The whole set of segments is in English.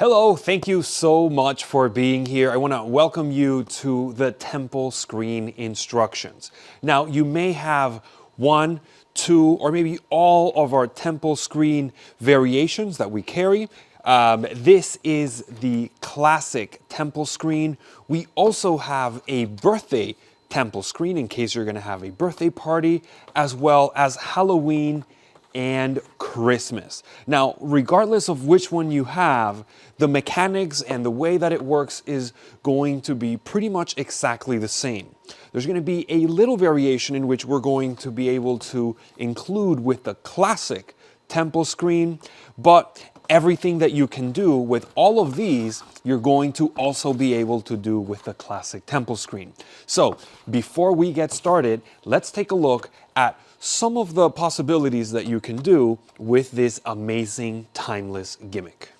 Hello, thank you so much for being here. I want to welcome you to the temple screen instructions. Now, you may have one, two, or maybe all of our temple screen variations that we carry. This is the classic temple screen. We also have a birthday temple screen in case you're going to have a birthday party, as well as Halloween and Christmas. Now, regardless of which one you have, the mechanics and the way that it works is going to be pretty much exactly the same. There's going to be a little variation in which we're going to be able to include with the classic temple screen, but everything that you can do with all of these, you're going to also be able to do with the classic temple screen. So before we get started, let's take a look at some of the possibilities that you can do with this amazing timeless gimmick.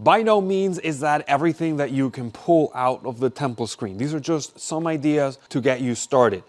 By no means is that everything that you can pull out of the temple screen. These are just some ideas to get you started.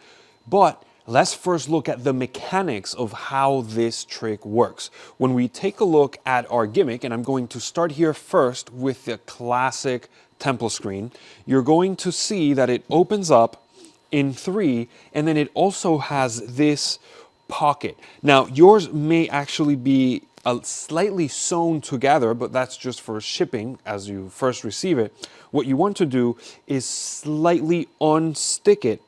But let's first look at the mechanics of how this trick works. When we take a look at our gimmick, and I'm going to start here first with the classic temple screen, you're going to see that it opens up in 3, and then it also has this pocket. Now, yours may actually be slightly sewn together, but that's just for shipping as you first receive it. What you want to do is slightly unstick it,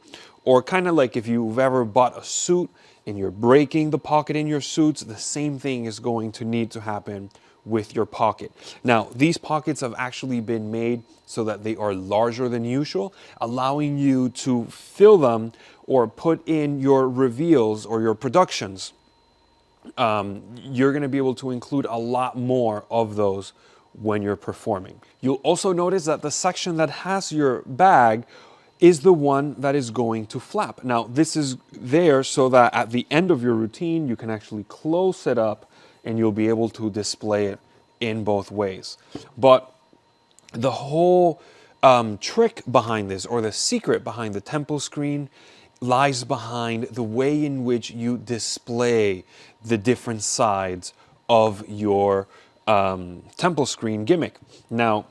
or kind of like if you've ever bought a suit and you're breaking the pocket in your suits, the same thing is going to need to happen with your pocket. Now, these pockets have actually been made so that they are larger than usual, allowing you to fill them or put in your reveals or your productions. You're going to be able to include a lot more of those when you're performing. You'll also notice that the section that has your bag is the one that is going to flap. Now, this is there so that at the end of your routine, you can actually close it up and you'll be able to display it in both ways. But the whole trick behind this, or the secret behind the temple screen, lies behind the way in which you display the different sides of your temple screen gimmick. Now,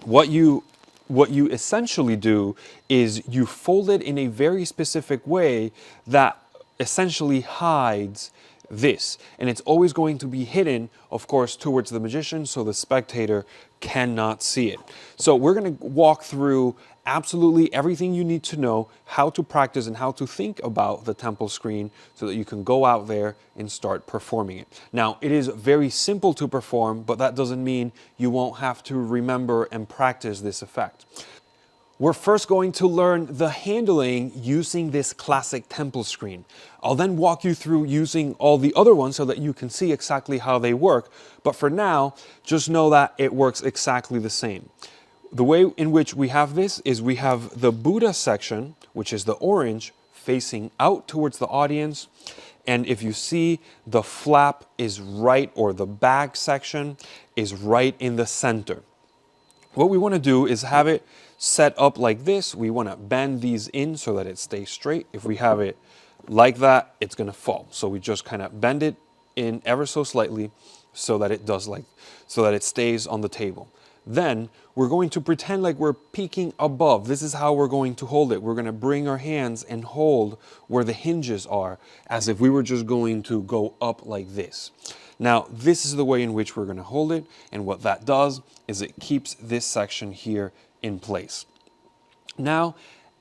what you essentially do is you fold it in a very specific way that essentially hides this, and it's always going to be hidden, of course, towards the magician, so the spectator cannot see it. So we're going to walk through absolutely everything you need to know, how to practice and how to think about the temple screen so that you can go out there and start performing it. Now, it is very simple to perform, but that doesn't mean you won't have to remember and practice this effect. We're first going to learn the handling using this classic temple screen. I'll then walk you through using all the other ones so that you can see exactly how they work. But for now, just know that it works exactly the same. The way in which we have this is we have the Buddha section, which is the orange, facing out towards the audience. And if you see, the flap is right, or the bag section is right in the center. What we want to do is have it set up like this. We want to bend these in so that it stays straight. If we have it like that, it's going to fall. So we just kind of bend it in ever so slightly, so that it stays on the table. Then we're going to pretend like we're peeking above. This is how we're going to hold it. We're going to bring our hands and hold where the hinges are, as if we were just going to go up like this. Now, this is the way in which we're going to hold it, and what that does is it keeps this section here in place. Now,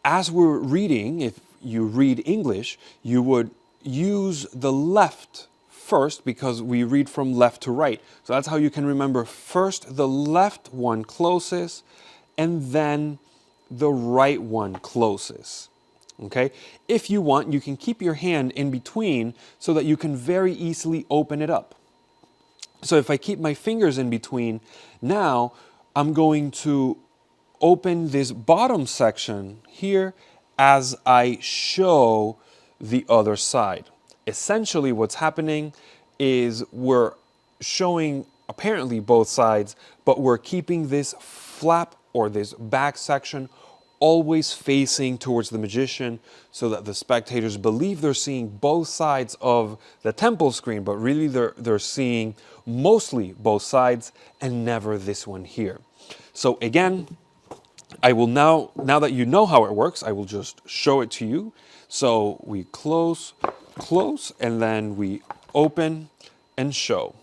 as we're reading, if you read English, you would use the left first, because we read from left to right. So that's how you can remember: first the left one closest, and then the right one closest. Okay? If you want, you can keep your hand in between so that you can very easily open it up. So if I keep my fingers in between, now I'm going to open this bottom section here as I show the other side. Essentially what's happening is we're showing apparently both sides, but we're keeping this flap or this back section always facing towards the magician, so that the spectators believe they're seeing both sides of the temple screen, but really they're seeing mostly both sides and never this one here. So again, I will now that you know how it works, I will just show it to you. So we close, and then we open and show.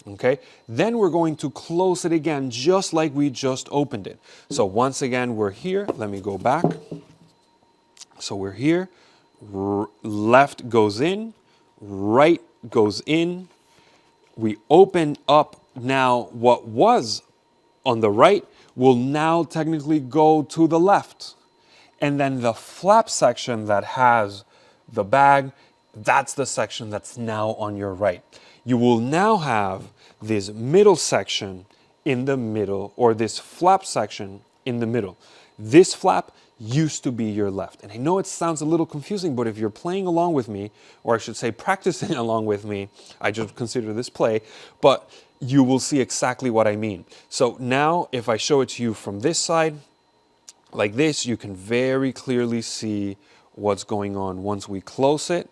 Okay, then we're going to close it again just like we just opened it. So once again, we're here. Let me go back. So we're here. Left goes in, right goes in. We open up. Now what was on the right will now technically go to the left. And then the flap section that has the bag, that's the section that's now on your right. You will now have this middle section in the middle, or this flap section in the middle. This flap used to be your left. And I know it sounds a little confusing, but if you're playing along with me, or I should say practicing along with me, I just consider this play, but you will see exactly what I mean. So now if I show it to you from this side, like this, you can very clearly see what's going on once we close it,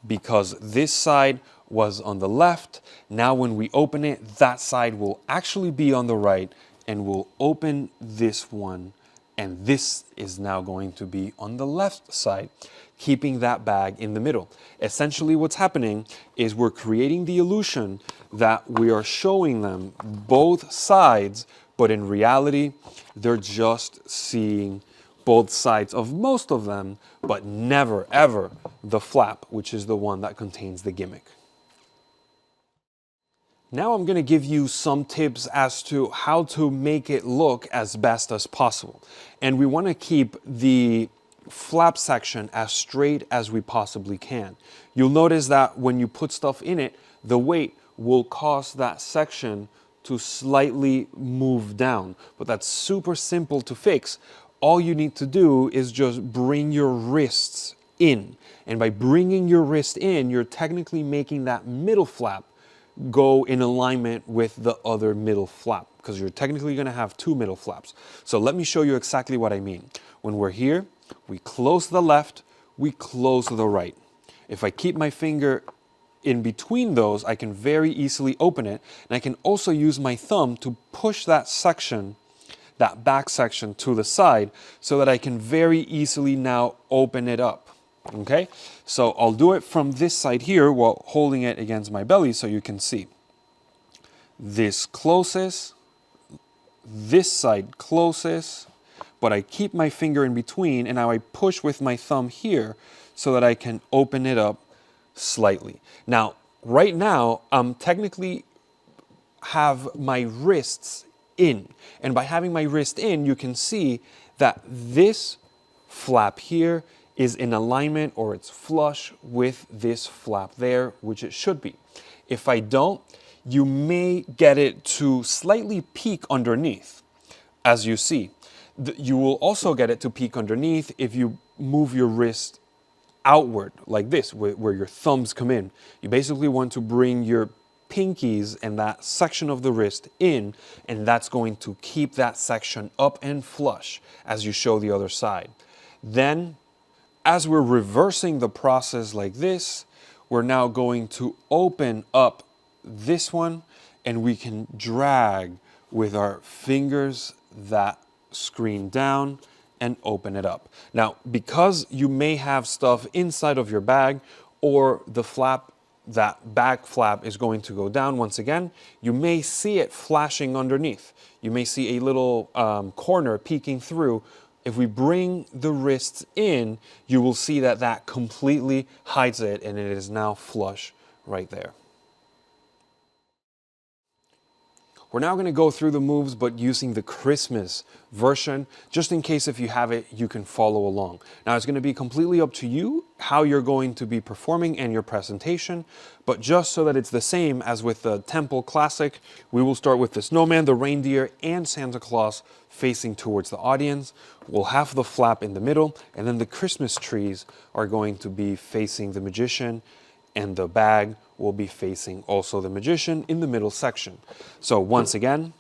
because this side was on the left. Now when we open it, that side will actually be on the right, and we'll open this one, and this is now going to be on the left side, keeping that bag in the middle. Essentially what's happening is we're creating the illusion that we are showing them both sides, but in reality, they're just seeing both sides of most of them, but never ever the flap, which is the one that contains the gimmick. Now I'm going to give you some tips as to how to make it look as best as possible. And we want to keep the flap section as straight as we possibly can. You'll notice that when you put stuff in it, the weight will cause that section to slightly move down. But that's super simple to fix. All you need to do is just bring your wrists in. And by bringing your wrist in, you're technically making that middle flap go in alignment with the other middle flap, because you're technically going to have two middle flaps. So let me show you exactly what I mean. When we're here, we close the left, we close the right. If I keep my finger in between those, I can very easily open it, and I can also use my thumb to push that section, that back section, to the side, so that I can very easily now open it up. Okay, so I'll do it from this side here while holding it against my belly so you can see. This closest, this side closest, but I keep my finger in between, and now I push with my thumb here so that I can open it up slightly. Now, right now, I'm technically have my wrists in, and by having my wrist in, you can see that this flap here is in alignment, or it's flush with this flap there, which it should be. If I don't, you may get it to slightly peek underneath, as you see. You will also get it to peek underneath if you move your wrist outward like this, where your thumbs come in. You basically want to bring your pinkies and that section of the wrist in, and that's going to keep that section up and flush as you show the other side. Then, as we're reversing the process like this, we're now going to open up this one, and we can drag with our fingers that screen down and open it up. Now, because you may have stuff inside of your bag, or the flap, that back flap is going to go down once again, you may see it flashing underneath. You may see a little corner peeking through. If we bring the wrists in, you will see that that completely hides it, and it is now flush right there. We're now going to go through the moves, but using the Christmas version, just in case if you have it, you can follow along. Now, it's going to be completely up to you how you're going to be performing and your presentation, but just so that it's the same as with the Temple Classic, we will start with the snowman, the reindeer, and Santa Claus facing towards the audience. We'll have the flap in the middle, and then the Christmas trees are going to be facing the magician, and the bag will be facing also the magician in the middle section. So once again,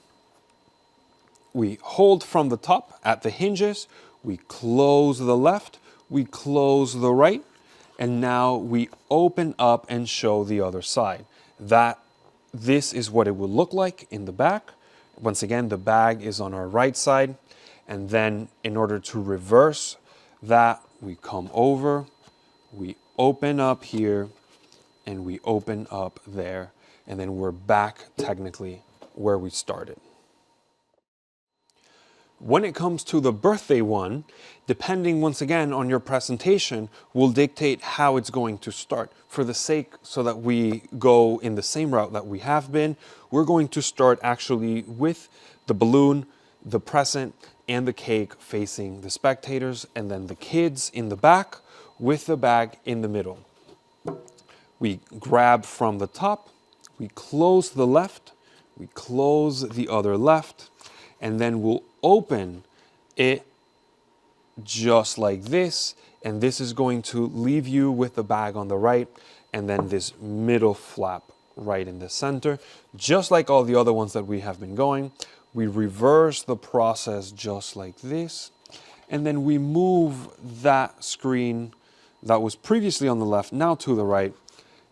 we hold from the top at the hinges, we close the left, we close the right, and now we open up and show the other side. This is what it will look like in the back. Once again, the bag is on our right side, and then in order to reverse that, we come over, we open up here, and we open up there, and then we're back technically where we started. When it comes to the birthday one, depending once again on your presentation, will dictate how it's going to start. For the sake so that we go in the same route that we have been, we're going to start actually with the balloon, the present, and the cake facing the spectators, and then the kids in the back with the bag in the middle. We grab from the top, we close the left, we close the other left, and then we'll open it just like this, and this is going to leave you with the bag on the right, and then this middle flap right in the center. Just like all the other ones that we have been going, we reverse the process just like this, and then we move that screen that was previously on the left now to the right,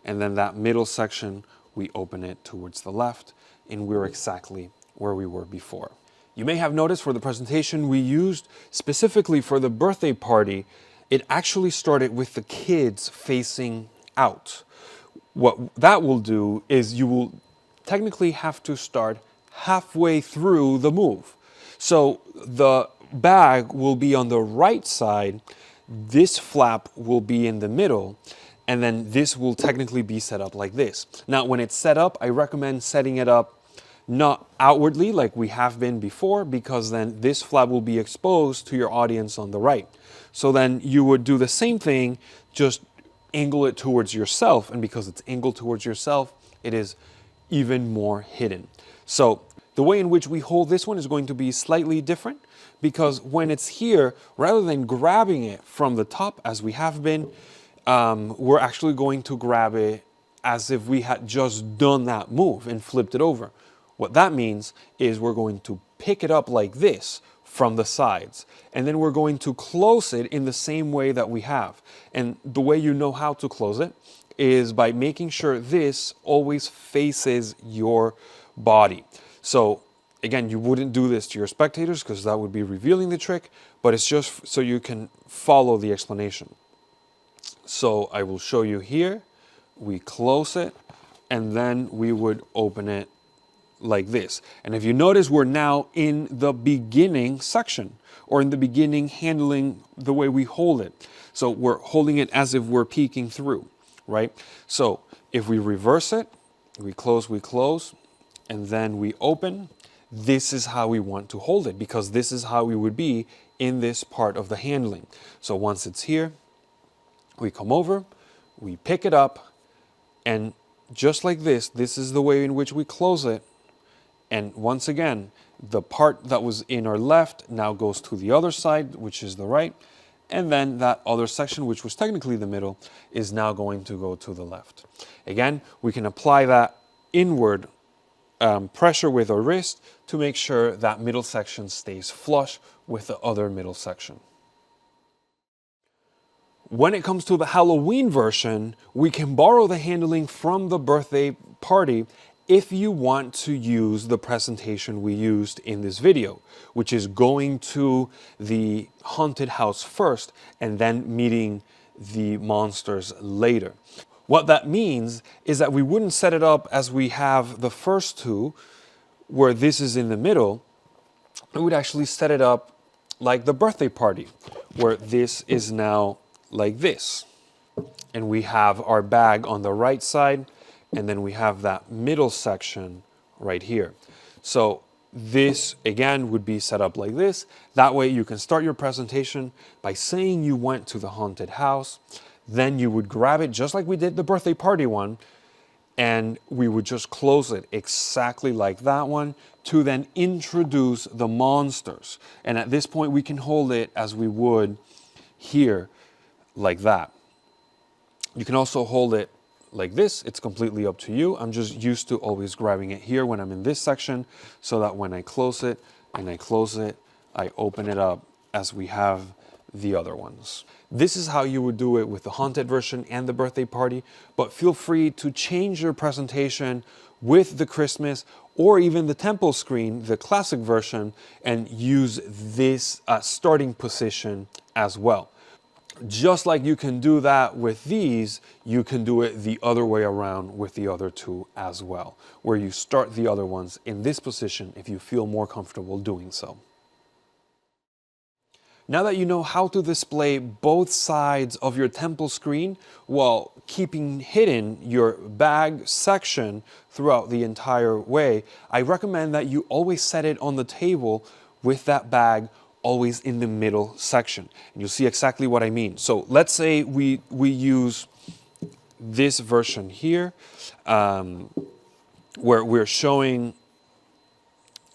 and then that middle section, we open it towards the left, and we're exactly where we were before. You may have noticed for the presentation we used specifically for the birthday party, it actually started with the kids facing out. What that will do is you will technically have to start halfway through the move. So the bag will be on the right side, this flap will be in the middle, and then this will technically be set up like this. Now, when it's set up, I recommend setting it up not outwardly like we have been before, because then this flap will be exposed to your audience on the right. So then you would do the same thing, just angle it towards yourself, and because it's angled towards yourself, it is even more hidden. So the way in which we hold this one is going to be slightly different, because when it's here, rather than grabbing it from the top as we have been, we're actually going to grab it as if we had just done that move and flipped it over. What that means is we're going to pick it up like this from the sides, and then we're going to close it in the same way that we have. And the way you know how to close it is by making sure this always faces your body. So again, you wouldn't do this to your spectators because that would be revealing the trick, but it's just so you can follow the explanation. So I will show you here, we close it, and then we would open it like this. And if you notice, we're now in the beginning section, or in the beginning handling the way we hold it. So we're holding it as if we're peeking through, right? So if we reverse it, we close, and then we open, this is how we want to hold it, because this is how we would be in this part of the handling. So once it's here, we come over, we pick it up, and just like this, this is the way in which we close it. And once again, the part that was in our left now goes to the other side, which is the right. And then that other section, which was technically the middle, is now going to go to the left. Again, we can apply that inward pressure with our wrist to make sure that middle section stays flush with the other middle section. When it comes to the Halloween version, we can borrow the handling from the birthday party if you want to use the presentation we used in this video, which is going to the haunted house first and then meeting the monsters later. What that means is that we wouldn't set it up as we have the first two, where this is in the middle. We would actually set it up like the birthday party, where this is now like this. And we have our bag on the right side, and then we have that middle section right here. So this, again, would be set up like this. That way you can start your presentation by saying you went to the haunted house. Then you would grab it just like we did the birthday party one, and we would just close it exactly like that one to then introduce the monsters. And at this point, we can hold it as we would here, like that. You can also hold it like this. It's completely up to you. I'm just used to always grabbing it here when I'm in this section, so that when I close it and I close it, I open it up as we have the other ones. This is how you would do it with the haunted version and the birthday party, but feel free to change your presentation with the Christmas or even the temple screen, the classic version, and use this starting position as well. Just like you can do that with these, you can do it the other way around with the other two as well, where you start the other ones in this position if you feel more comfortable doing so. Now that you know how to display both sides of your temple screen while keeping hidden your bag section throughout the entire way, I recommend that you always set it on the table with that bag always in the middle section. And you'll see exactly what I mean. So let's say we use this version here, where we're showing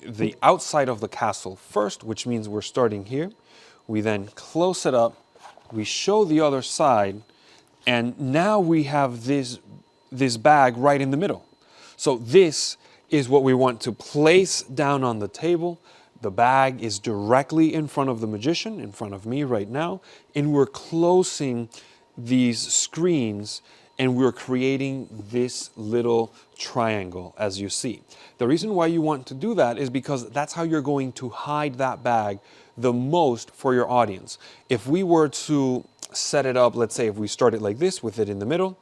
the outside of the castle first, which means we're starting here. We then close it up, we show the other side, and now we have this bag right in the middle. So this is what we want to place down on the table. The bag is directly in front of the magician, in front of me right now, and we're closing these screens and we're creating this little triangle, as you see. The reason why you want to do that is because that's how you're going to hide that bag the most for your audience. If we were to set it up, let's say if we start it like this with it in the middle,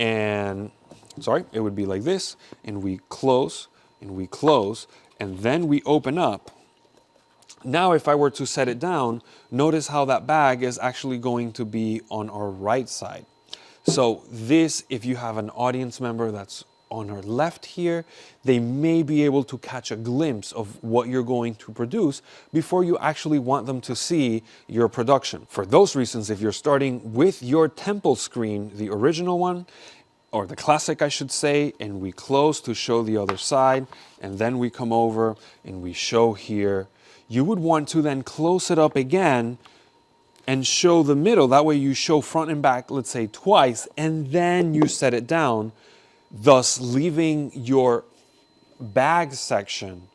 and sorry, it would be like this, and we close, and then we open up. Now, if I were to set it down, notice how that bag is actually going to be on our right side. So this, if you have an audience member that's on our left here, they may be able to catch a glimpse of what you're going to produce before you actually want them to see your production. For those reasons, if you're starting with your temple screen, the original one, or the classic I should say, and we close to show the other side, and then we come over and we show here, you would want to then close it up again and show the middle. That way you show front and back, let's say twice, and then you set it down, thus leaving your bag section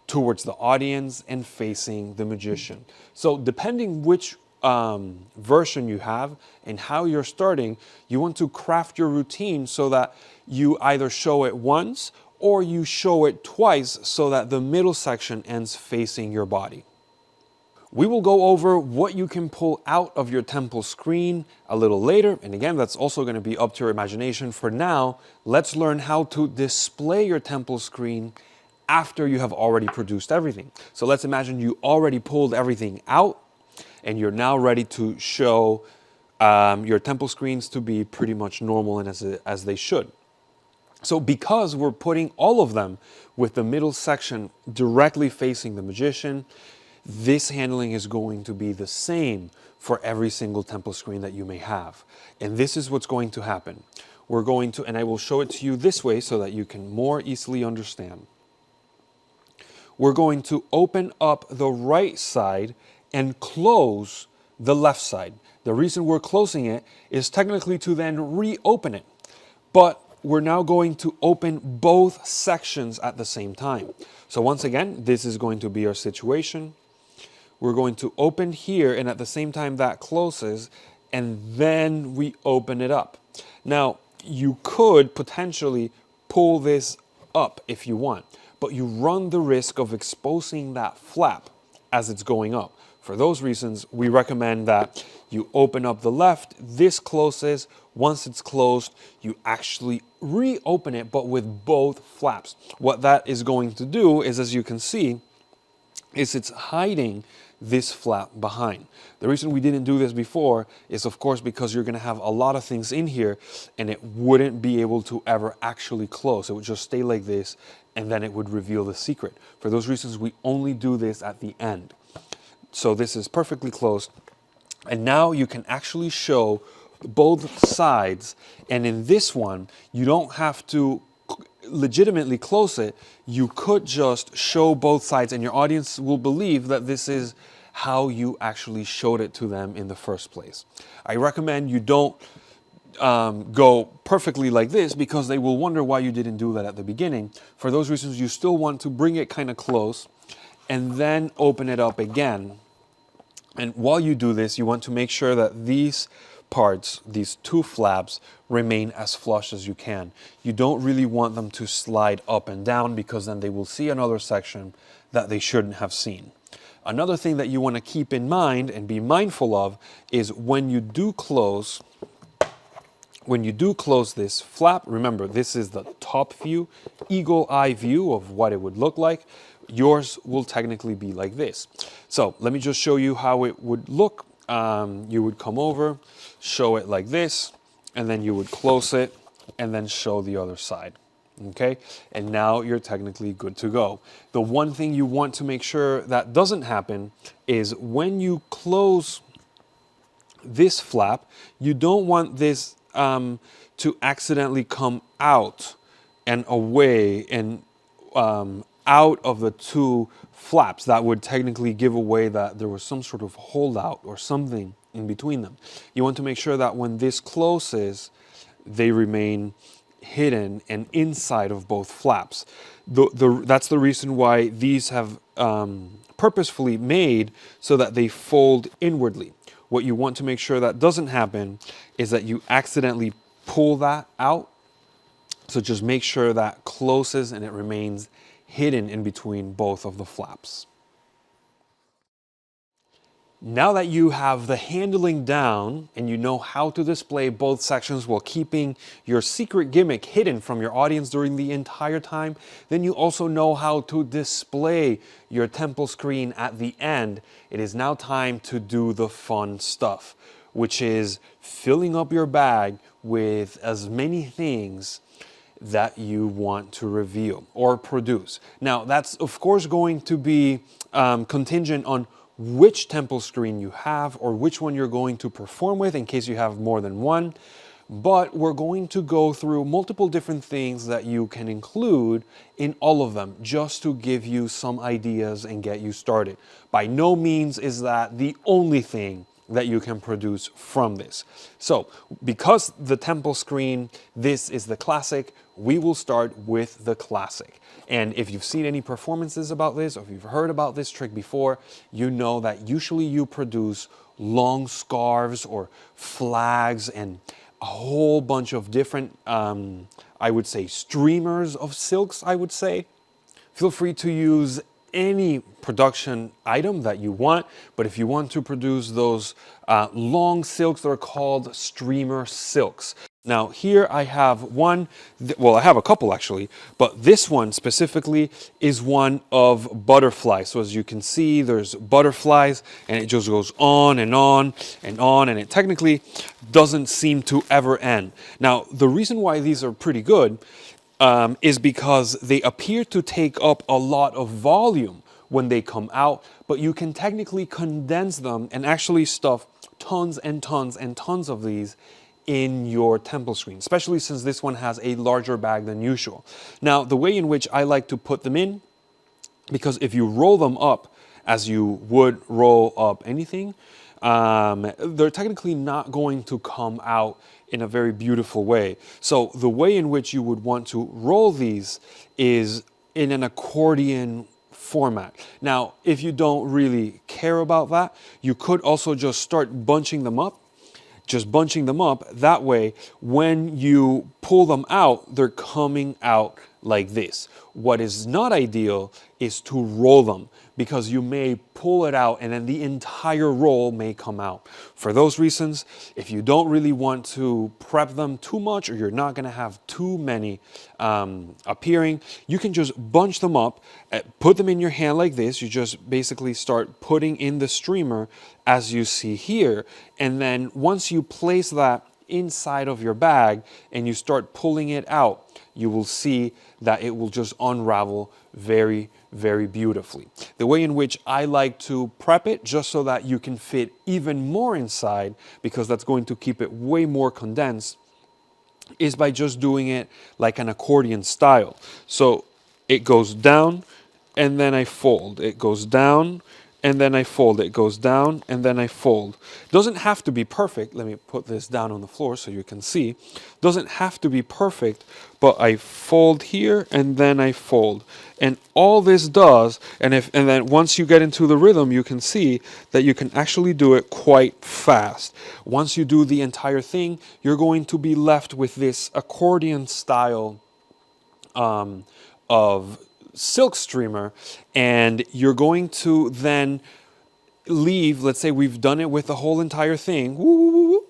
towards the audience and facing the magician. So depending which version you have and how you're starting, you want to craft your routine so that you either show it once or you show it twice so that the middle section ends facing your body. We will go over what you can pull out of your temple screen a little later. And again, that's also going to be up to your imagination. For now, let's learn how to display your temple screen after you have already produced everything. So let's imagine you already pulled everything out and you're now ready to show your temple screens to be pretty much normal and as they should. So because we're putting all of them with the middle section directly facing the magician, this handling is going to be the same for every single temple screen that you may have. And this is what's going to happen. We're going to, and I will show it to you this way so that you can more easily understand. We're going to open up the right side and close the left side. The reason we're closing it is technically to then reopen it. But we're now going to open both sections at the same time. So once again, this is going to be our situation. We're going to open here, and at the same time that closes, and then we open it up. Now, you could potentially pull this up if you want, but you run the risk of exposing that flap as it's going up. For those reasons, we recommend that you open up the left, this closes. Once it's closed, you actually reopen it, but with both flaps. What that is going to do is, as you can see, is it's hiding this flap behind. The reason we didn't do this before is, of course, because you're going to have a lot of things in here and it wouldn't be able to ever actually close. It would just stay like this and then it would reveal the secret. For those reasons, we only do this at the end. So this is perfectly closed. And now you can actually show both sides. And in this one, you don't have to legitimately close it. You could just show both sides and your audience will believe that this is how you actually showed it to them in the first place. I recommend you don't go perfectly like this because they will wonder why you didn't do that at the beginning. For those reasons, you still want to bring it kind of close and then open it up again. And while you do this, you want to make sure that these parts, these two flaps, remain as flush as you can. You don't really want them to slide up and down because then they will see another section that they shouldn't have seen. Another thing that you want to keep in mind and be mindful of is when you do close this flap, remember this is the top view, eagle eye view of what it would look like. Yours will technically be like this. So let me just show you how it would look. You would come over, show it like this, and then you would close it and then show the other side. Okay, and now you're technically good to go. The one thing you want to make sure that doesn't happen is when you close this flap, you don't want this to accidentally come out and away and out of the two flaps. That would technically give away that there was some sort of holdout or something in between them. You want to make sure that when this closes, they remain hidden and inside of both flaps. That's the reason why these have purposefully made so that they fold inwardly. What you want to make sure that doesn't happen is that you accidentally pull that out. So just make sure that closes and it remains hidden in between both of the flaps. Now that you have the handling down and you know how to display both sections while keeping your secret gimmick hidden from your audience during the entire time, then you also know how to display your temple screen at the end. It is now time to do the fun stuff, which is filling up your bag with as many things that you want to reveal or produce. Now, that's of course going to be contingent on which temple screen you have or which one you're going to perform with in case you have more than one. But we're going to go through multiple different things that you can include in all of them just to give you some ideas and get you started. By no means is that the only thing that you can produce from this. So because the temple screen, this is the classic, we will start with the classic. And if you've seen any performances about this, or if you've heard about this trick before, you know that usually you produce long scarves or flags and a whole bunch of different, I would say, streamers of silks, I would say. Feel free to use any production item that you want, but if you want to produce those long silks that are called streamer silks. Now here I have one, well I have a couple actually, but this one specifically is one of butterflies. So as you can see, there's butterflies and it just goes on and on and on, and it technically doesn't seem to ever end. Now the reason why these are pretty good is because they appear to take up a lot of volume when they come out, but you can technically condense them and actually stuff tons and tons and tons of these in your temple screen, especially since this one has a larger bag than usual. Now, the way in which I like to put them in, because if you roll them up as you would roll up anything, they're technically not going to come out in a very beautiful way. So the way in which you would want to roll these is in an accordion format. Now, if you don't really care about that, you could also just start bunching them up just bunching them up. That way, when you pull them out, they're coming out like this. What is not ideal is to roll them, because you may pull it out and then the entire roll may come out. For those reasons, if you don't really want to prep them too much, or you're not going to have too many appearing, you can just bunch them up, put them in your hand like this. You just basically start putting in the streamer as you see here, and then once you place that inside of your bag and you start pulling it out, you will see that it will just unravel very, very beautifully. The way in which I like to prep it, just so that you can fit even more inside, because that's going to keep it way more condensed, is by just doing it like an accordion style. So it goes down and then I fold. It goes down and then I fold. It goes down and then I fold. Doesn't have to be perfect. Let me put this down on the floor so you can see. Doesn't have to be perfect, but I fold here and then I fold. And all this does, and then once you get into the rhythm, you can see that you can actually do it quite fast. Once you do the entire thing, you're going to be left with this accordion style of silk streamer, and you're going to then leave. Let's say we've done it with the whole entire thing,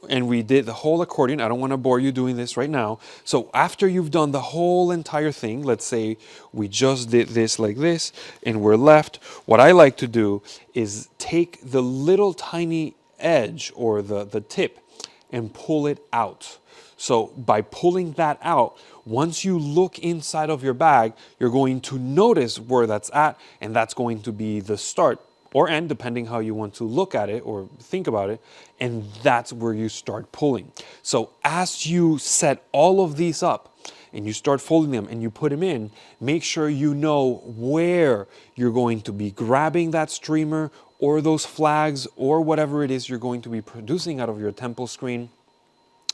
and we did the whole accordion. I don't want to bore you doing this right now. So after you've done the whole entire thing, let's say we just did this like this and we're left, what I like to do is take the little tiny edge, or the tip, and pull it out. So by pulling that out, once you look inside of your bag, you're going to notice where that's at, and that's going to be the start or end, depending how you want to look at it or think about it, and that's where you start pulling. So as you set all of these up and you start folding them and you put them in, make sure you know where you're going to be grabbing that streamer or those flags or whatever it is you're going to be producing out of your temple screen,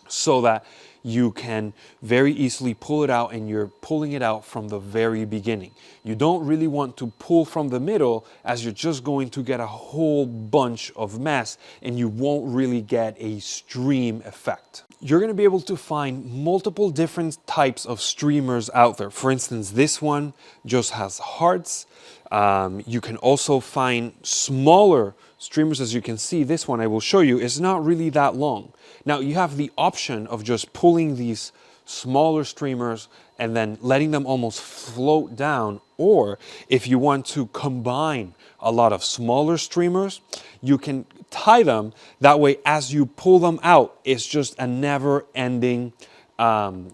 so that you can very easily pull it out, and you're pulling it out from the very beginning. You don't really want to pull from the middle, as you're just going to get a whole bunch of mess and you won't really get a stream effect. You're going to be able to find multiple different types of streamers out there. For instance, this one just has hearts. You can also find smaller streamers. As you can see, this one I will show you is not really that long. Now you have the option of just pulling these smaller streamers and then letting them almost float down, or if you want to combine a lot of smaller streamers, you can tie them. That way, as you pull them out, it's just a never-ending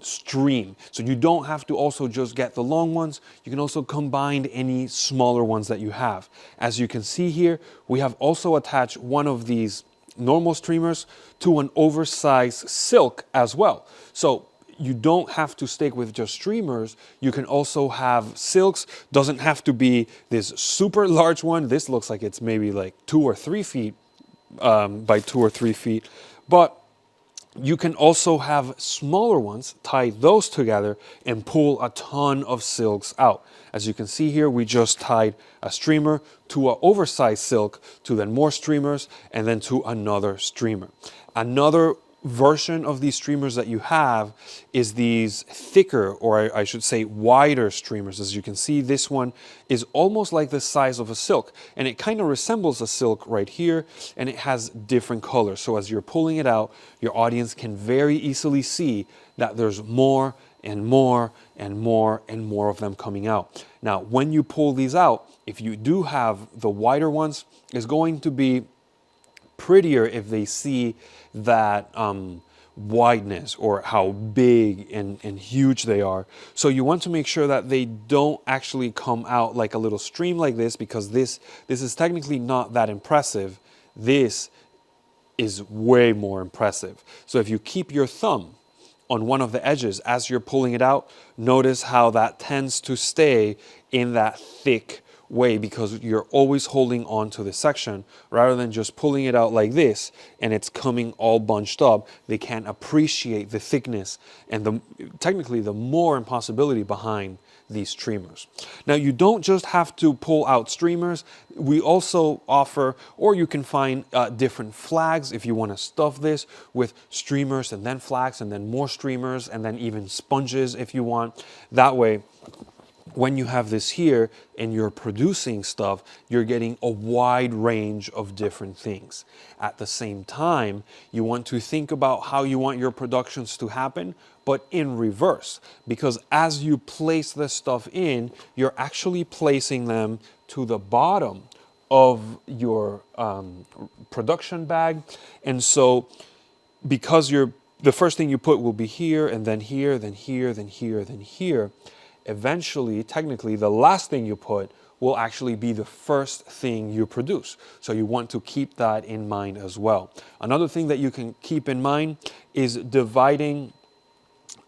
stream. So you don't have to also just get the long ones. You can also combine any smaller ones that you have. As you can see here, we have also attached one of these normal streamers to an oversized silk as well. So you don't have to stick with just streamers. You can also have silks. Doesn't have to be this super large one. This looks like it's maybe like 2 or 3 feet by 2 or 3 feet, but you can also have smaller ones, tie those together and pull a ton of silks out. As you can see here, we just tied a streamer to an oversized silk, to then more streamers, and then to another streamer. Another version of these streamers that you have is these thicker, or I should say wider streamers. As you can see, this one is almost like the size of a silk, and it kind of resembles a silk right here, and it has different colors. So as you're pulling it out, your audience can very easily see that there's more and more and more and more of them coming out. Now, when you pull these out, if you do have the wider ones, it's going to be prettier if they see that wideness, or how big and huge they are. So you want to make sure that they don't actually come out like a little stream like this, because this is technically not that impressive. This is way more impressive. So if you keep your thumb on one of the edges as you're pulling it out, notice how that tends to stay in that thick, way because you're always holding on to the section rather than just pulling it out like this and it's coming all bunched up. They can't appreciate the thickness and technically the more impossibility behind these streamers. Now you don't just have to pull out streamers. We also offer, or you can find different flags if you want to stuff this with streamers and then flags and then more streamers and then even sponges if you want. That way, when you have this here and you're producing stuff, you're getting a wide range of different things. At the same time, you want to think about how you want your productions to happen, but in reverse, because as you place this stuff in, you're actually placing them to the bottom of your production bag. And so because the first thing you put will be here, and then here, then here, then here, then here, eventually, technically, the last thing you put will actually be the first thing you produce. So you want to keep that in mind as well. Another thing that you can keep in mind is dividing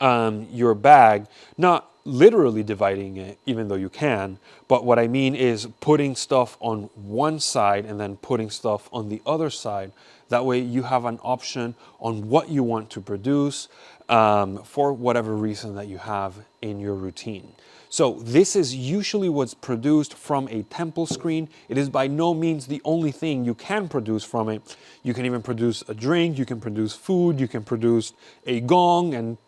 your bag, not literally dividing it, even though you can, but what I mean is putting stuff on one side and then putting stuff on the other side. That way you have an option on what you want to produce for whatever reason that you have in your routine. So this is usually what's produced from a temple screen. It is by no means the only thing you can produce from it. You can even produce a drink, you can produce food, you can produce a gong and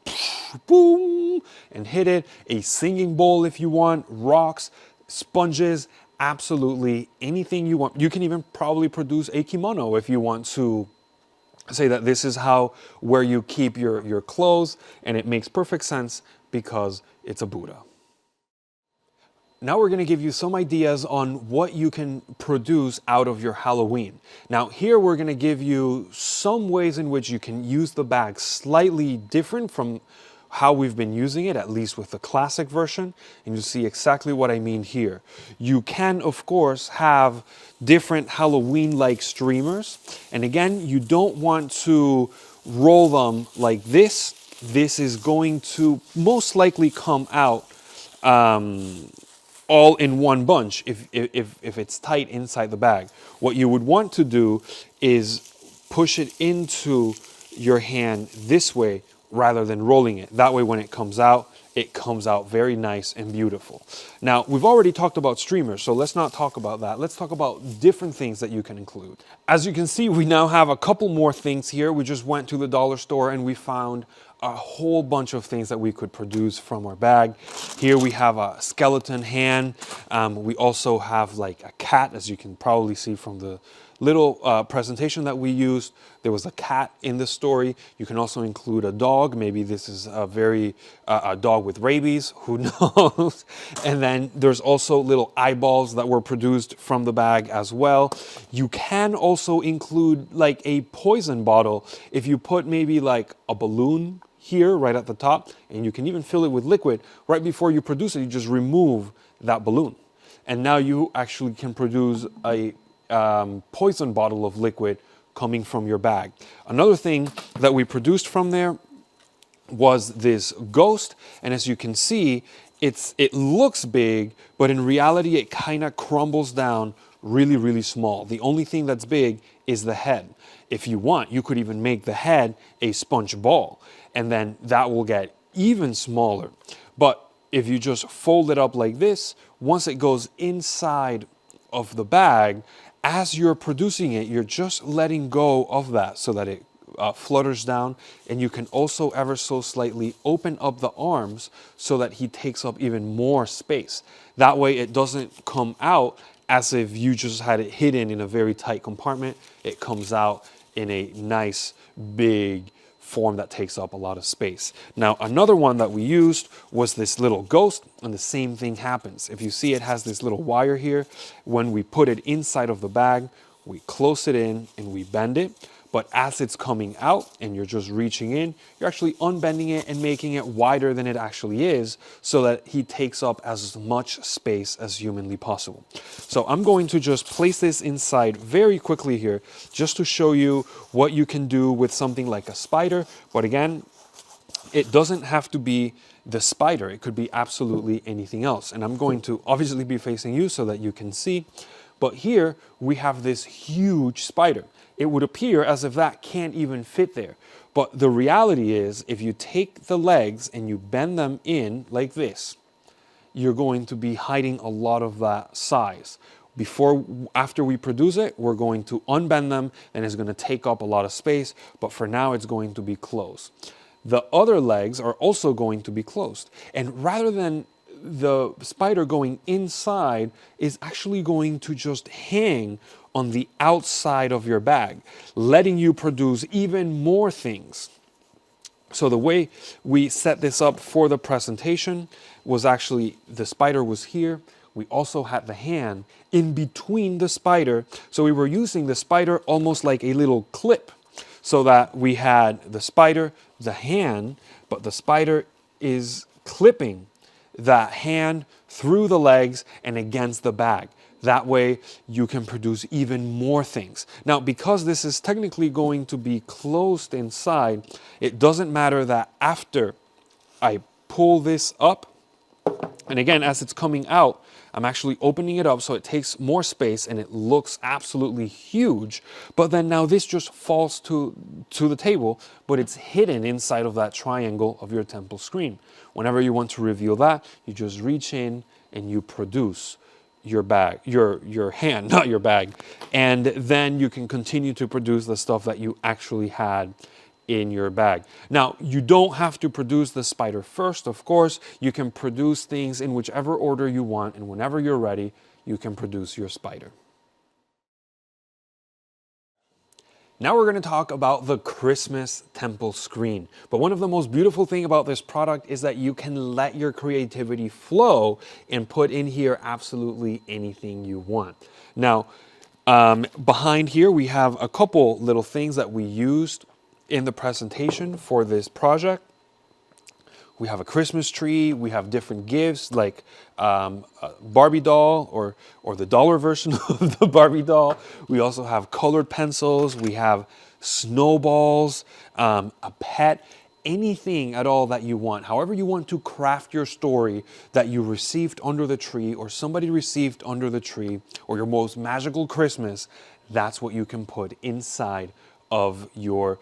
boom, and hit it, a singing bowl if you want, rocks, sponges, absolutely anything you want. You can even probably produce a kimono if you want to say that this is where you keep your clothes, and it makes perfect sense because it's a Buddha. Now we're going to give you some ideas on what you can produce out of your Halloween. Now here we're going to give you some ways in which you can use the bag slightly different from how we've been using it, at least with the classic version, and you'll see exactly what I mean here. You can, of course, have different Halloween-like streamers, and again, you don't want to roll them like this. This is going to most likely come out all in one bunch if it's tight inside the bag. What you would want to do is push it into your hand this way rather than rolling it. That way when it comes out very nice and beautiful. Now, we've already talked about streamers, so let's not talk about that. Let's talk about different things that you can include. As you can see, we now have a couple more things here. We just went to the dollar store and we found a whole bunch of things that we could produce from our bag. Here we have a skeleton hand. We also have like a cat, as you can probably see from the little presentation that we used. There was a cat in the story. You can also include a dog. Maybe this is a dog with rabies, who knows? And then there's also little eyeballs that were produced from the bag as well. You can also include like a poison bottle. If you put maybe like a balloon here right at the top, and you can even fill it with liquid, right before you produce it, you just remove that balloon. And now you actually can produce a poison bottle of liquid coming from your bag. Another thing that we produced from there was this ghost, and as you can see, it looks big, but in reality it kind of crumbles down really, really small. The only thing that's big is the head. If you want, you could even make the head a sponge ball, and then that will get even smaller. But if you just fold it up like this, once it goes inside of the bag, as you're producing it, you're just letting go of that so that it flutters down, and you can also ever so slightly open up the arms so that he takes up even more space. That way it doesn't come out as if you just had it hidden in a very tight compartment. It comes out in a nice big form that takes up a lot of space. Now, another one that we used was this little ghost, and the same thing happens. If you see, it has this little wire here. When we put it inside of the bag, we close it in and we bend it. But as it's coming out and you're just reaching in, you're actually unbending it and making it wider than it actually is so that he takes up as much space as humanly possible. So I'm going to just place this inside very quickly here just to show you what you can do with something like a spider. But again, it doesn't have to be the spider. It could be absolutely anything else. And I'm going to obviously be facing you so that you can see. But here we have this huge spider. It would appear as if that can't even fit there. But the reality is, if you take the legs and you bend them in like this, you're going to be hiding a lot of that size. After we produce it, we're going to unbend them and it's going to take up a lot of space, but for now it's going to be closed. The other legs are also going to be closed. And rather than the spider going inside, is actually going to just hang on the outside of your bag, letting you produce even more things. So the way we set this up for the presentation was actually the spider was here. We also had the hand in between the spider. So we were using the spider almost like a little clip, so that we had the spider, the hand, but the spider is clipping that hand through the legs and against the bag. That way you can produce even more things. Now, because this is technically going to be closed inside, it doesn't matter that after I pull this up, and again, as it's coming out, I'm actually opening it up so it takes more space and it looks absolutely huge. But then now this just falls to the table, but it's hidden inside of that triangle of your temple screen. Whenever you want to reveal that, you just reach in and you produce your bag, your hand, not your bag. And then you can continue to produce the stuff that you actually had in your bag. Now, you don't have to produce the spider first, of course. You can produce things in whichever order you want, and whenever you're ready, you can produce your spider. Now we're going to talk about the Christmas temple screen. But one of the most beautiful things about this product is that you can let your creativity flow and put in here absolutely anything you want. Now, behind here, we have a couple little things that we used in the presentation for this project. We have a Christmas tree, we have different gifts like a Barbie doll or the dollar version of the Barbie doll. We also have colored pencils, we have snowballs, a pet, anything at all that you want. However you want to craft your story that you received under the tree or somebody received under the tree, or your most magical Christmas, that's what you can put inside of your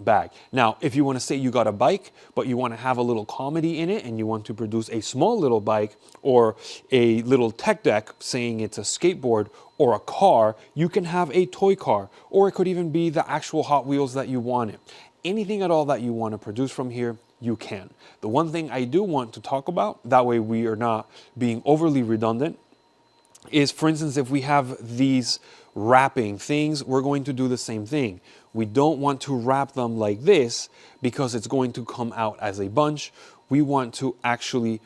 bag. Now, if you want to say you got a bike, but you want to have a little comedy in it and you want to produce a small little bike or a little tech deck saying it's a skateboard or a car, you can have a toy car, or it could even be the actual Hot Wheels that you wanted. Anything at all that you want to produce from here, you can. The one thing I do want to talk about, that way we are not being overly redundant, is, for instance, if we have these wrapping things, we're going to do the same thing. We don't want to wrap them like this because it's going to come out as a bunch. We want to actually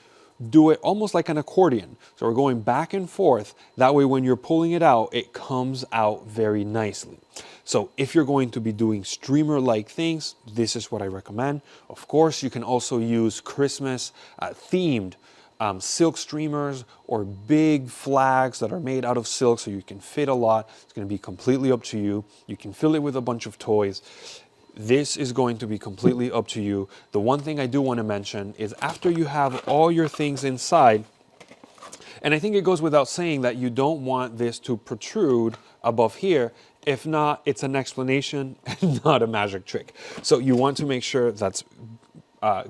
do it almost like an accordion. So we're going back and forth. That way when you're pulling it out, it comes out very nicely. So if you're going to be doing streamer-like things, this is what I recommend. Of course, you can also use Christmas themed silk streamers or big flags that are made out of silk so you can fit a lot. It's going to be completely up to you. You can fill it with a bunch of toys. This is going to be completely up to you. The one thing I do want to mention is after you have all your things inside, and I think it goes without saying that you don't want this to protrude above here. If not, it's an explanation and not a magic trick. So you want to make sure that's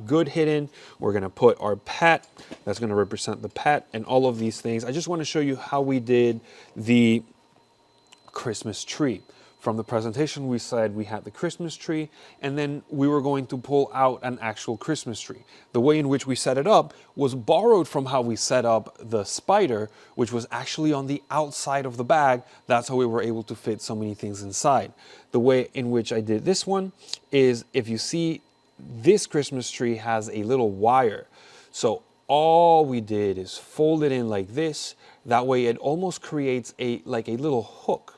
good hidden. We're going to put our pet, that's going to represent the pet, and all of these things. I just want to show you how we did the Christmas tree. From the presentation, we said we had the Christmas tree, and then we were going to pull out an actual Christmas tree. The way in which we set it up was borrowed from how we set up the spider, which was actually on the outside of the bag. That's how we were able to fit so many things inside. The way in which I did this one is, if you see, this Christmas tree has a little wire. So all we did is fold it in like this. That way it almost creates like a little hook.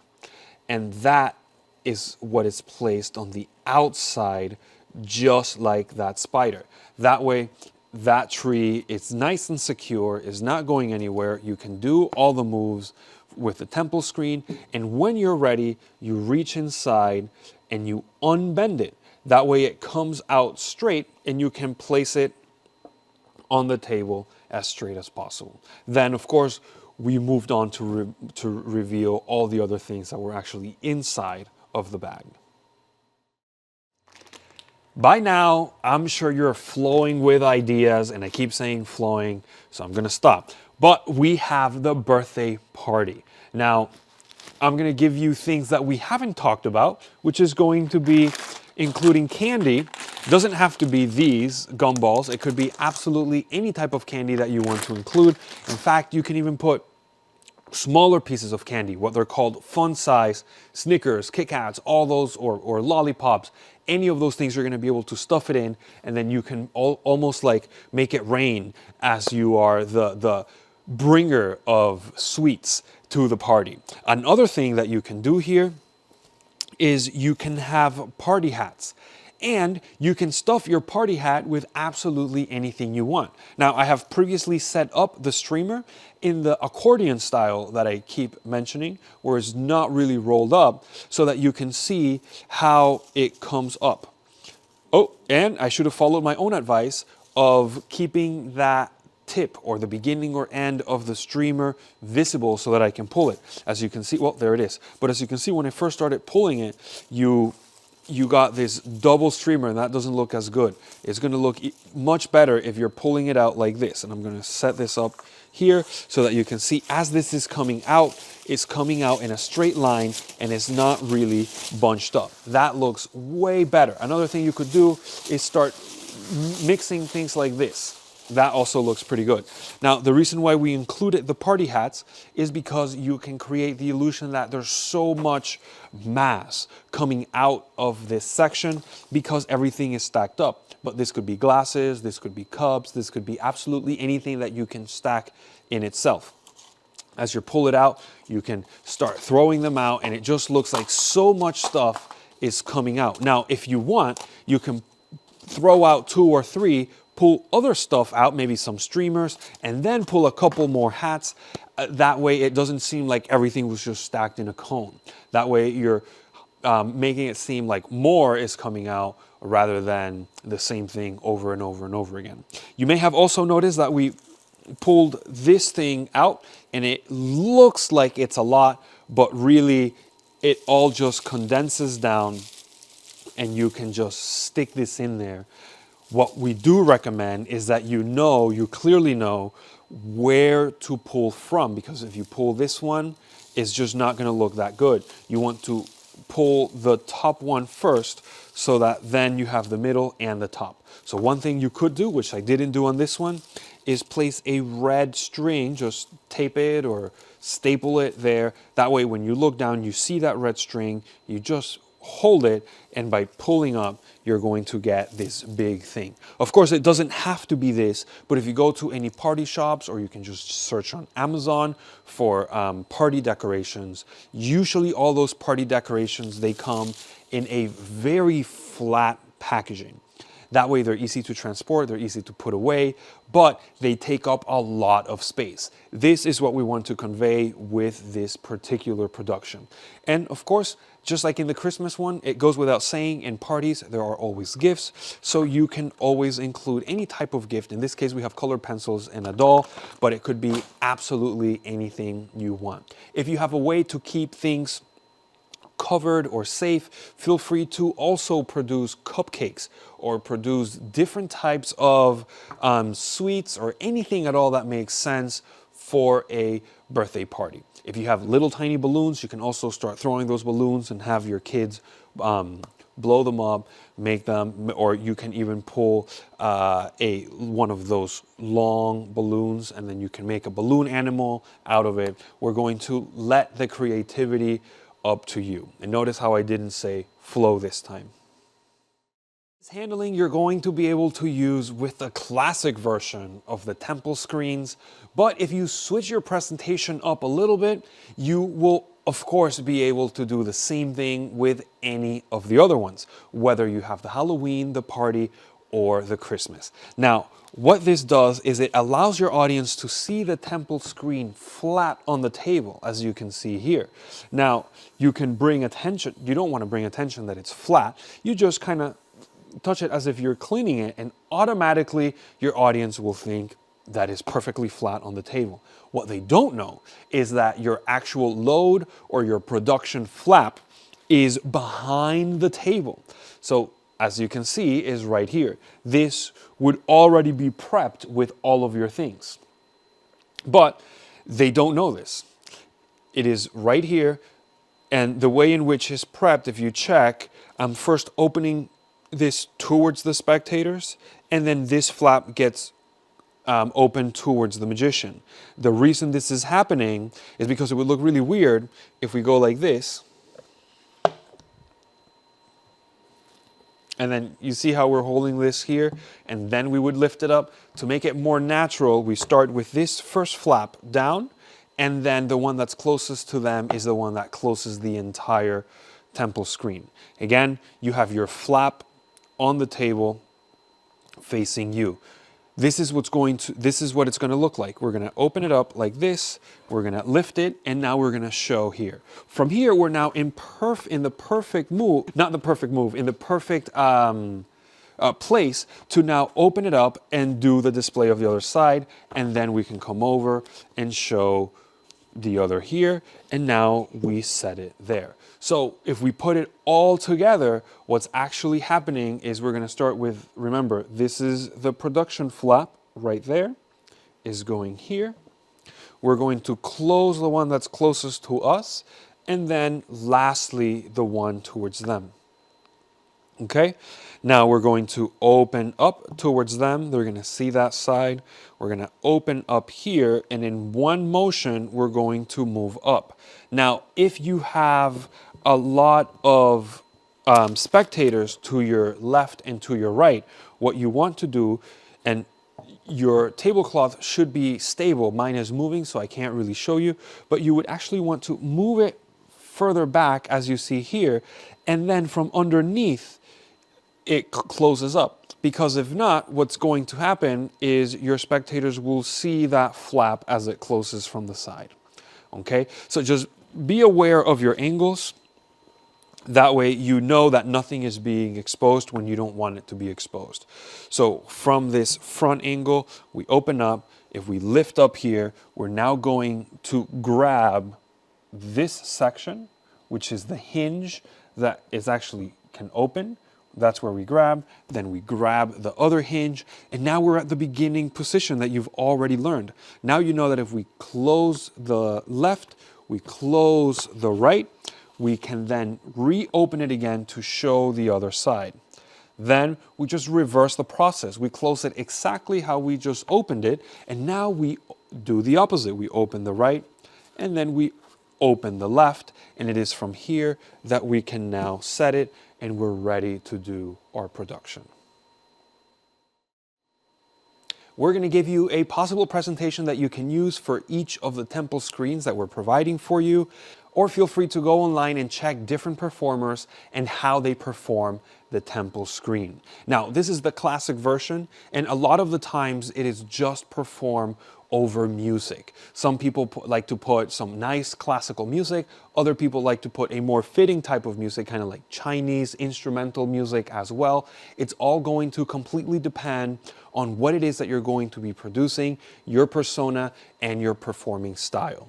And that is what is placed on the outside, just like that spider. That way, that tree is nice and secure, is not going anywhere. You can do all the moves with the temple screen. And when you're ready, you reach inside and you unbend it. That way it comes out straight and you can place it on the table as straight as possible. Then, of course, we moved on to reveal all the other things that were actually inside of the bag. By now, I'm sure you're flowing with ideas, and I keep saying flowing, so I'm gonna stop. But we have the birthday party. Now, I'm gonna give you things that we haven't talked about, which is going to be including candy. It doesn't have to be these gumballs. It could be absolutely any type of candy that you want to include. In fact, you can even put smaller pieces of candy, what they're called fun size, Snickers, Kit Kats, all those, or lollipops. Any of those things, you're going to be able to stuff it in, and then you can almost like make it rain as you are the bringer of sweets to the party. Another thing that you can do here is you can have party hats. And you can stuff your party hat with absolutely anything you want. Now, I have previously set up the streamer in the accordion style that I keep mentioning, where it's not really rolled up, so that you can see how it comes up. Oh, and I should have followed my own advice of keeping that tip or the beginning or end of the streamer visible so that I can pull it. As you can see, well, there it is. But as you can see, when I first started pulling it, you got this double streamer, and that doesn't look as good. It's going to look much better if you're pulling it out like this. And I'm going to set this up here so that you can see as this is coming out, it's coming out in a straight line and it's not really bunched up. That looks way better. Another thing you could do is start mixing things like this. That also looks pretty good. Now, the reason why we included the party hats is because you can create the illusion that there's so much mass coming out of this section because everything is stacked up. But this could be glasses, this could be cups, this could be absolutely anything that you can stack in itself. As you pull it out, you can start throwing them out, and it just looks like so much stuff is coming out. Now, if you want, you can throw out 2 or 3, pull other stuff out, maybe some streamers, and then pull a couple more hats. That way it doesn't seem like everything was just stacked in a cone. That way you're making it seem like more is coming out rather than the same thing over and over and over again. You may have also noticed that we pulled this thing out, and it looks like it's a lot, but really it all just condenses down, and you can just stick this in there. What we do recommend is that you clearly know where to pull from, because if you pull this one, it's just not going to look that good. You want to pull the top one first so that then you have the middle and the top. So one thing you could do, which I didn't do on this one, is place a red string, just tape it or staple it there. That way when you look down, you see that red string, you just hold it, and by pulling up, you're going to get this big thing. Of course, it doesn't have to be this, but if you go to any party shops, or you can just search on Amazon for party decorations, usually all those party decorations, they come in a very flat packaging. That way they're easy to transport, they're easy to put away, but they take up a lot of space. This is what we want to convey with this particular production. And of course, just like in the Christmas one, it goes without saying, in parties, there are always gifts, so you can always include any type of gift. In this case, we have colored pencils and a doll, but it could be absolutely anything you want. If you have a way to keep things covered or safe, feel free to also produce cupcakes or produce different types of sweets or anything at all that makes sense for a birthday party. If you have little tiny balloons, you can also start throwing those balloons and have your kids blow them up, make them, or you can even pull one of those long balloons, and then you can make a balloon animal out of it. We're going to let the creativity up to you. And notice how I didn't say flow this time. This handling you're going to be able to use with the classic version of the temple screens, but if you switch your presentation up a little bit, you will of course be able to do the same thing with any of the other ones, whether you have the Halloween, the party, or the Christmas. Now, what this does is it allows your audience to see the temple screen flat on the table, as you can see here. Now, you can bring attention, you don't want to bring attention that it's flat, you just kind of touch it as if you're cleaning it, and automatically your audience will think that is perfectly flat on the table. What they don't know is that your actual load or your production flap is behind the table. So as you can see is right here. This would already be prepped with all of your things. But they don't know this. It is right here, and the way in which it's prepped, if you check, I'm first opening this towards the spectators, and then this flap gets open towards the magician. The reason this is happening is because it would look really weird if we go like this, and then you see how we're holding this here, and then we would lift it up. To make it more natural, we start with this first flap down, and then the one that's closest to them is the one that closes the entire temple screen. Again, you have your flap on the table facing you. This is what it's going to look like. We're going to open it up like this. We're going to lift it, and now we're going to show here. From here, we're now in the perfect move, not the perfect move, in the perfect place to now open it up and do the display of the other side, and then we can come over and show the other here, and now we set it there. So if we put it all together, what's actually happening is we're going to start with, remember, this is the production flap right there, is going here. We're going to close the one that's closest to us, and then lastly, the one towards them. Okay, now we're going to open up towards them. They're going to see that side. We're going to open up here, and in one motion, we're going to move up. Now, if you have a lot of spectators to your left and to your right, what you want to do, and your tablecloth should be stable. Mine is moving, so I can't really show you, but you would actually want to move it further back, as you see here, and then from underneath, it closes up. Because if not, what's going to happen is your spectators will see that flap as it closes from the side. Okay, so just be aware of your angles. That way you know that nothing is being exposed when you don't want it to be exposed. So from this front angle, we open up. If we lift up here, we're now going to grab this section, which is the hinge that is actually can open. That's where we grab, then we grab the other hinge, and now we're at the beginning position that you've already learned. Now you know that if we close the left, we close the right, we can then reopen it again to show the other side. Then we just reverse the process. We close it exactly how we just opened it, and now we do the opposite. We open the right, and then we open the left, and it is from here that we can now set it, and we're ready to do our production. We're going to give you a possible presentation that you can use for each of the temple screens that we're providing for you, or feel free to go online and check different performers and how they perform the temple screen. Now, this is the classic version, and a lot of the times it is just performed over music. Some people like to put some nice classical music. Other people like to put a more fitting type of music, kind of like Chinese instrumental music as well. It's all going to completely depend on what it is that you're going to be producing, your persona, and your performing style.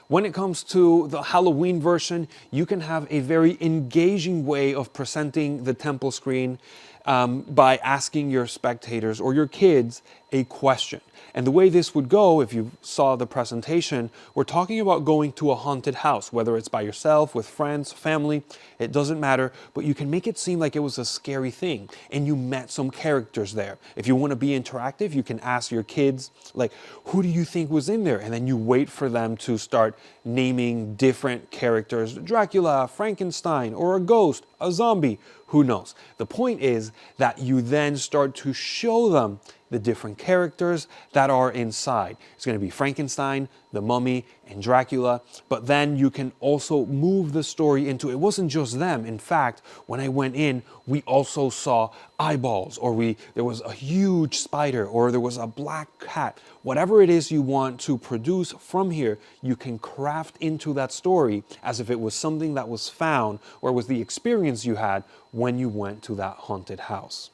When it comes to the Halloween version, you can have a very engaging way of presenting the temple screen by asking your spectators or your kids a question. And the way this would go, if you saw the presentation, we're talking about going to a haunted house, whether it's by yourself, with friends, family, it doesn't matter, but you can make it seem like it was a scary thing and you met some characters there. If you want to be interactive, you can ask your kids, like, who do you think was in there? And then you wait for them to start naming different characters, Dracula, Frankenstein, or a ghost, a zombie, who knows? The point is that you then start to show them the the different characters that are inside. It's going to be Frankenstein, the Mummy, and Dracula. But then you can also move the story into, it wasn't just them. In fact, when I went in, we also saw eyeballs, or there was a huge spider, or there was a black cat. Whatever it is you want to produce from here, you can craft into that story as if it was something that was found, or was the experience you had when you went to that haunted house.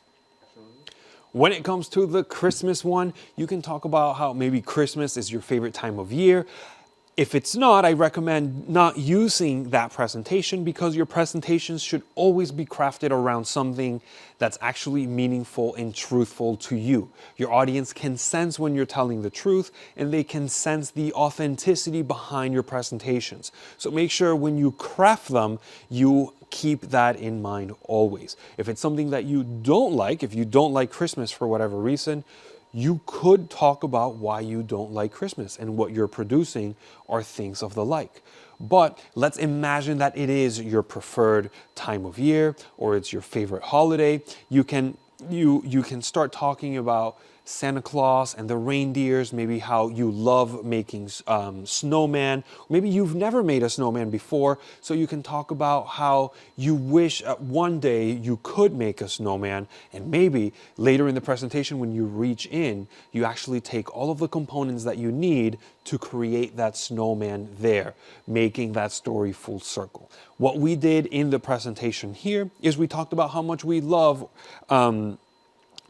When it comes to the Christmas one, you can talk about how maybe Christmas is your favorite time of year. If it's not, I recommend not using that presentation, because your presentations should always be crafted around something that's actually meaningful and truthful to you. Your audience can sense when you're telling the truth, and they can sense the authenticity behind your presentations. So make sure when you craft them, you keep that in mind always. If it's something that you don't like, if you don't like Christmas for whatever reason, you could talk about why you don't like Christmas, and what you're producing are things of the like. But let's imagine that it is your preferred time of year, or it's your favorite holiday. You can start talking about Santa Claus and the reindeers, maybe how you love making snowman. Maybe you've never made a snowman before, so you can talk about how you wish one day you could make a snowman, and maybe later in the presentation when you reach in, you actually take all of the components that you need to create that snowman there, making that story full circle. What we did in the presentation here is we talked about how much we love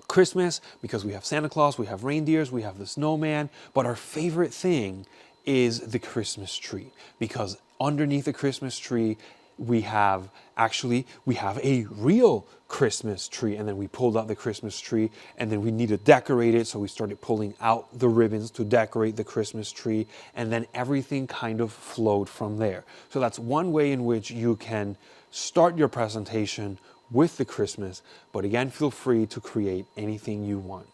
Christmas, because we have Santa Claus, we have reindeers, we have the snowman, but our favorite thing is the Christmas tree, because underneath the Christmas tree we have a real Christmas tree, and then we pulled out the Christmas tree, and then we need to decorate it, so we started pulling out the ribbons to decorate the Christmas tree, and then everything kind of flowed from there. So that's one way in which you can start your presentation with the Christmas, but again, feel free to create anything you want.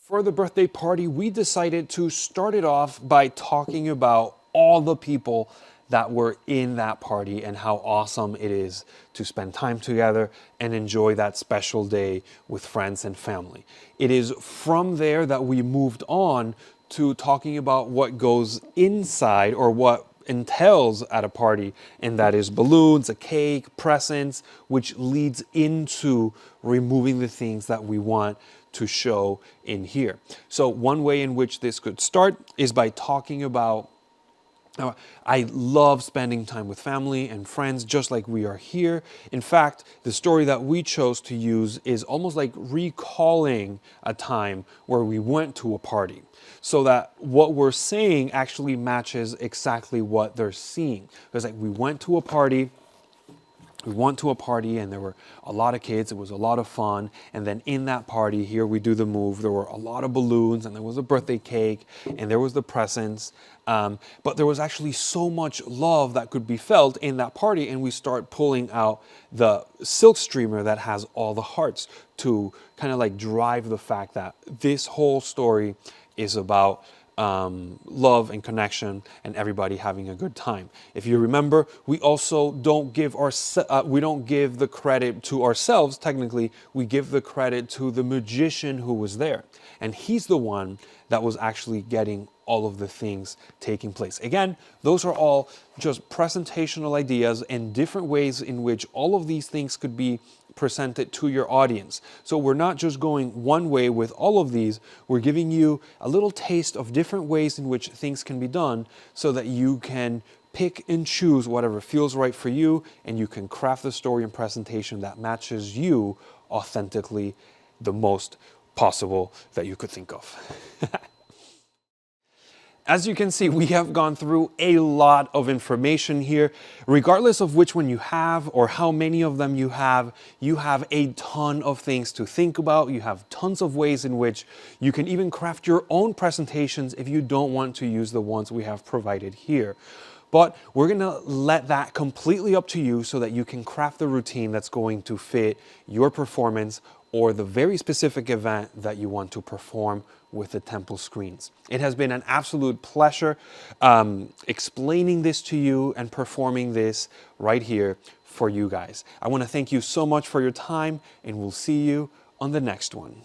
For the birthday party, we decided to start it off by talking about all the people that were in that party and how awesome it is to spend time together and enjoy that special day with friends and family. It is from there that we moved on to talking about what goes inside, or what entails at a party, and that is balloons, a cake, presents, which leads into removing the things that we want to show in here. So one way in which this could start is by talking about, I love spending time with family and friends, just like we are here. In fact, the story that we chose to use is almost like recalling a time where we went to a party, so that what we're saying actually matches exactly what they're seeing. It's like we went to a party, and there were a lot of kids. It was a lot of fun. And then in that party, here we do the move, there were a lot of balloons, and there was a birthday cake, and there was the presents. But there was actually so much love that could be felt in that party, and we start pulling out the silk streamer that has all the hearts to kind of like drive the fact that this whole story is about love and connection and everybody having a good time. If you remember, we also don't give the credit to ourselves. Technically, we give the credit to the magician who was there, and he's the one that was actually getting all of the things taking place. Again, those are all just presentational ideas and different ways in which all of these things could be presented to your audience. So we're not just going one way with all of these, we're giving you a little taste of different ways in which things can be done, so that you can pick and choose whatever feels right for you, and you can craft the story and presentation that matches you authentically the most possible that you could think of. As you can see, we have gone through a lot of information here. Regardless of which one you have or how many of them you have a ton of things to think about. You have tons of ways in which you can even craft your own presentations if you don't want to use the ones we have provided here. But we're going to let that completely up to you, so that you can craft the routine that's going to fit your performance or the very specific event that you want to perform with the temple screens. It has been an absolute pleasure explaining this to you and performing this right here for you guys. I want to thank you so much for your time, and we'll see you on the next one.